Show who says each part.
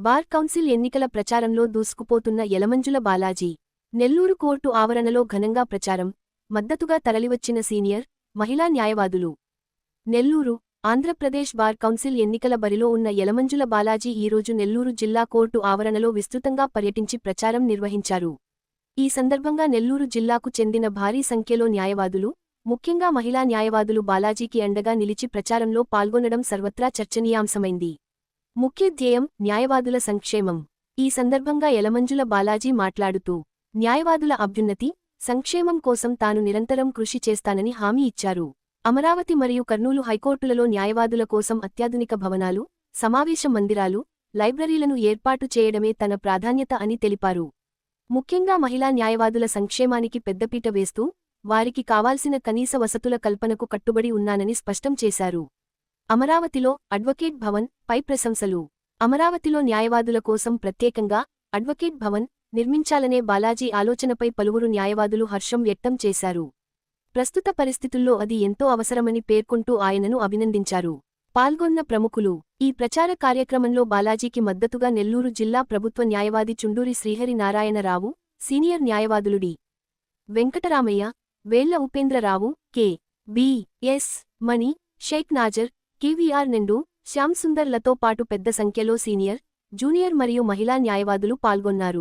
Speaker 1: Bar council ఎన్నికల ప్రచారంలో దూసుకుపోతున్న Yalamanjula Balaji. Nellore court ఆవరణలో ఘనంగా ప్రచారం, మద్దతుగా తరలివచ్చిన సీనియర్, మహిళా న్యాయవాదులు. నెల్లూరు, ఆంధ్రప్రదేశ్ బార్ కౌన్సిల్ ఎన్నికల బరిలో ఉన్న యలమంజుల బాలాజీ ఈరోజు నెల్లూరు జిల్లా కోర్టు ఆవరణలో విస్తృతంగా పర్యటించి ప్రచారం నిర్వహించారు. ఈ సందర్భంగా నెల్లూరు జిల్లాకు చెందిన భారీ సంఖ్యలో న్యాయవాదులు, ముఖ్యంగా మహిళా న్యాయవాదులు బాలాజీకి అండగా నిలిచి ప్రచారంలో పాల్గొనడం సర్వత్రా చర్చనీయాంశమైంది. ముఖ్య ధ్యేయం న్యాయవాదుల సంక్షేమం. ఈ సందర్భంగా యలమంజుల బాలాజీ మాట్లాడుతూ, న్యాయవాదుల అభ్యున్నతి, సంక్షేమం కోసం తాను నిరంతరం కృషి చేస్తానని హామీ ఇచ్చారు. అమరావతి మరియు కర్నూలు హైకోర్టులలో న్యాయవాదుల కోసం అత్యాధునిక భవనాలు, సమావేశ మందిరాలు, లైబ్రరీలను ఏర్పాటు చేయడమే తన ప్రాధాన్యత అని తెలిపారు. ముఖ్యంగా మహిళా న్యాయవాదుల సంక్షేమానికి పెద్దపీట వేస్తూ, వారికి కావాల్సిన కనీస వసతుల కల్పనకు కట్టుబడి ఉన్నానని స్పష్టం చేశారు. అమరావతిలో అడ్వకేట్ భవన్ పై ప్రశంసలు. అమరావతిలో న్యాయవాదుల కోసం ప్రత్యేకంగా అడ్వకేట్ భవన్ నిర్మించాలనే బాలాజీ ఆలోచనపై పలువురు న్యాయవాదులు హర్షం వ్యక్తం చేశారు. ప్రస్తుత పరిస్థితుల్లో అది ఎంతో అవసరమని పేర్కొంటూ ఆయనను అభినందించారు. పాల్గొన్న ప్రముఖులు. ఈ ప్రచార కార్యక్రమంలో బాలాజీకి మద్దతుగా నెల్లూరు జిల్లా ప్రభుత్వ న్యాయవాది చుండూరి శ్రీహరి నారాయణరావు, సీనియర్ న్యాయవాదులు డి. వెంకటరామయ్య, వేళ్ల ఉపేంద్రరావు, కె. బి. ఎస్. మణి, షేక్ నాజర్, కెవిఆర్ నిండు, శ్యామ్ సుందర్ లతో పాటు పెద్ద సంఖ్యలో సీనియర్, జూనియర్ మరియు మహిళా న్యాయవాదులు పాల్గొన్నారు.